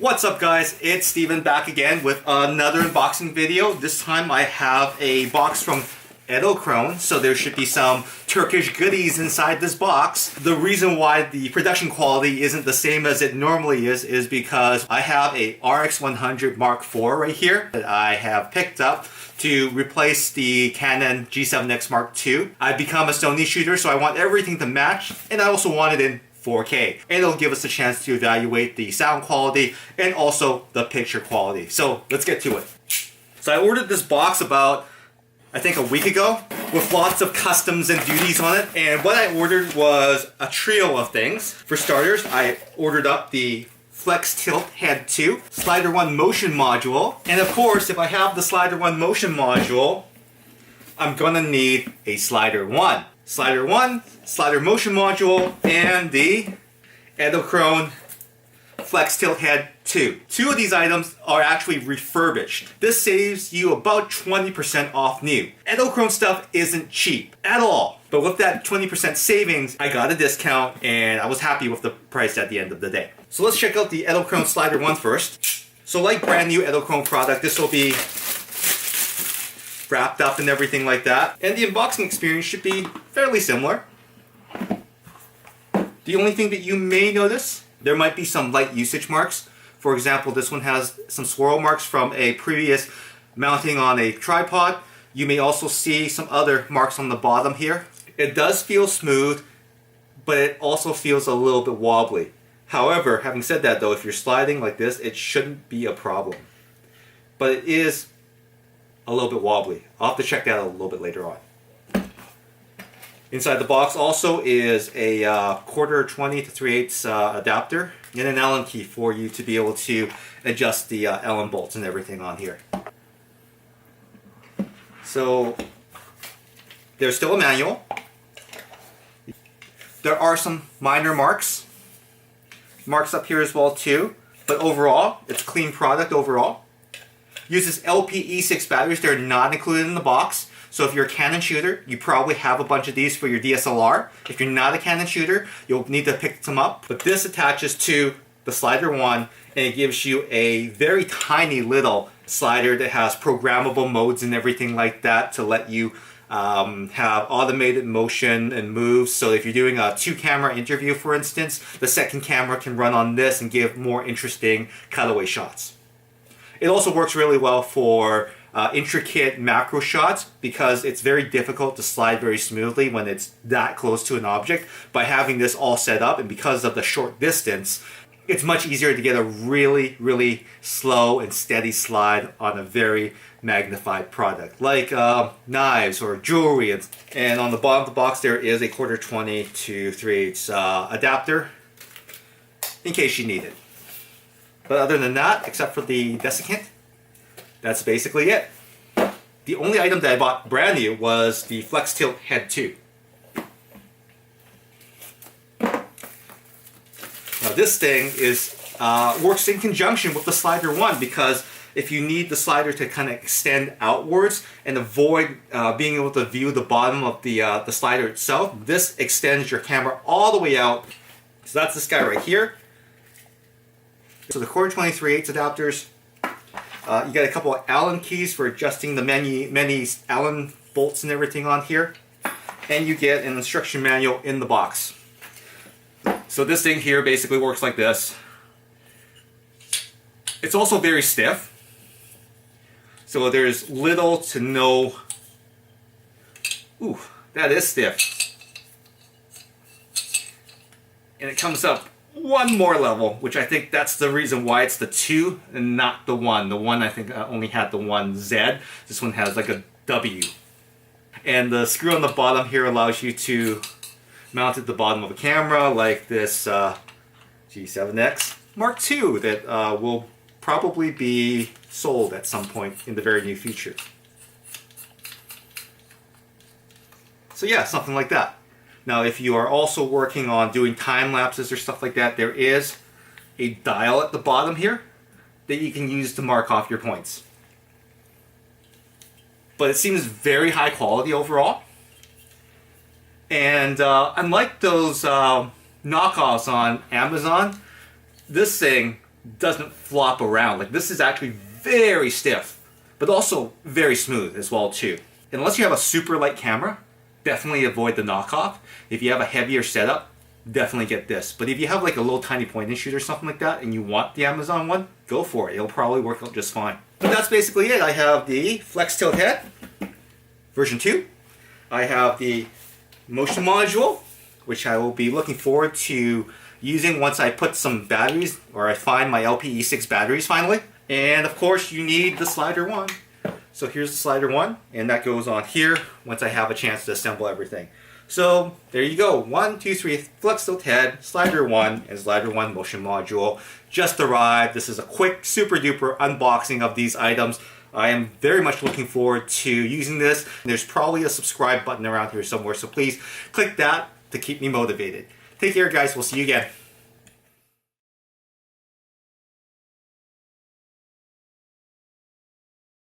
What's up guys, it's Steven back again with another unboxing video. This time I have a box from edelkrone, so there should be some Turkish goodies inside this box. The reason why the production quality isn't the same as it normally is because I have a RX100 Mark IV right here that I have picked up to replace the Canon G7X Mark II. I've become a Sony shooter, so I want everything to match, and I also want it in 4K, and it'll give us a chance to evaluate the sound quality and also the picture quality. So let's get to it. So I ordered this box about, I think, a week ago with lots of customs and duties on it, and what I ordered was a trio of things. For starters, I ordered up the FlexTILT Head 2, SliderOne motion module, and of course, if I have the SliderOne motion module, I'm gonna need a SliderOne. SliderOne, slider motion module, and the edelkrone FlexTILT Head 2. Two of these items are actually refurbished. This saves you about 20% off new. Edelkrone stuff isn't cheap at all, but with that 20% savings, I got a discount and I was happy with the price at the end of the day. So let's check out the edelkrone SliderOne first. So like brand new edelkrone product, this will be wrapped up and everything like that. And the unboxing experience should be fairly similar. The only thing that you may notice, there might be some light usage marks. For example, this one has some swirl marks from a previous mounting on a tripod. You may also see some other marks on the bottom here. It does feel smooth, but it also feels a little bit wobbly. However, having said that though, if you're sliding like this, it shouldn't be a problem. But it is a little bit wobbly. I'll have to check that out a little bit later on. Inside the box also is a 1/4 20 to 3/8 adapter and an Allen key for you to be able to adjust the Allen bolts and everything on here. So there's still a manual. There are some minor marks up here as well too, but overall it's a clean product overall. Uses LPE6 batteries. They're not included in the box. So if you're a Canon shooter, you probably have a bunch of these for your DSLR. If you're not a Canon shooter, you'll need to pick some up. But this attaches to the SliderOne, and it gives you a very tiny little slider that has programmable modes and everything like that to let you have automated motion and moves. So if you're doing a 2-camera interview, for instance, the second camera can run on this and give more interesting cutaway shots. It also works really well for intricate macro shots because it's very difficult to slide very smoothly when it's that close to an object. By having this all set up and because of the short distance, it's much easier to get a really, really slow and steady slide on a very magnified product like knives or jewelry. And on the bottom of the box there is a 1/4 20 to 3/8 adapter in case you need it. But other than that, except for the desiccant, that's basically it. The only item that I bought brand new was the FlexTILT Head 2. Now this thing is works in conjunction with the SliderOne because if you need the slider to kind of extend outwards and avoid being able to view the bottom of the slider itself, this extends your camera all the way out. So that's this guy right here. So the 1/4 20 3/8 adapters, you got a couple of Allen keys for adjusting the many Allen bolts and everything on here, and you get an instruction manual in the box. So this thing here basically works like this. It's also very stiff, so there's little to no, ooh, that is stiff. And it comes up one more level, which I think that's the reason why it's the 2 and not the 1. The 1 I think only had the 1 Z. This one has like a W. And the screw on the bottom here allows you to mount at the bottom of a camera like this G7X Mark II that will probably be sold at some point in the very near future. So yeah, something like that. Now if you are also working on doing time lapses or stuff like that, there is a dial at the bottom here that you can use to mark off your points. But it seems very high quality overall. And unlike those knockoffs on Amazon, this thing doesn't flop around. Like, this is actually very stiff, but also very smooth as well too. Unless you have a super light camera, definitely avoid the knockoff. If you have a heavier setup, definitely get this. But if you have like a little tiny point and shoot or something like that and you want the Amazon one, go for it. It'll probably work out just fine. But that's basically it. I have the FlexTILT Head version 2. I have the motion module, which I will be looking forward to using once I put some batteries, or I find my LPE6 batteries finally. And of course you need the SliderOne. So here's the SliderOne, and that goes on here once I have a chance to assemble everything. So there you go, 1, 2, 3, FlexTILT Head, SliderOne, and SliderOne motion module just arrived. This is a quick, super duper unboxing of these items. I am very much looking forward to using this. There's probably a subscribe button around here somewhere, so please click that to keep me motivated. Take care, guys. We'll see you again.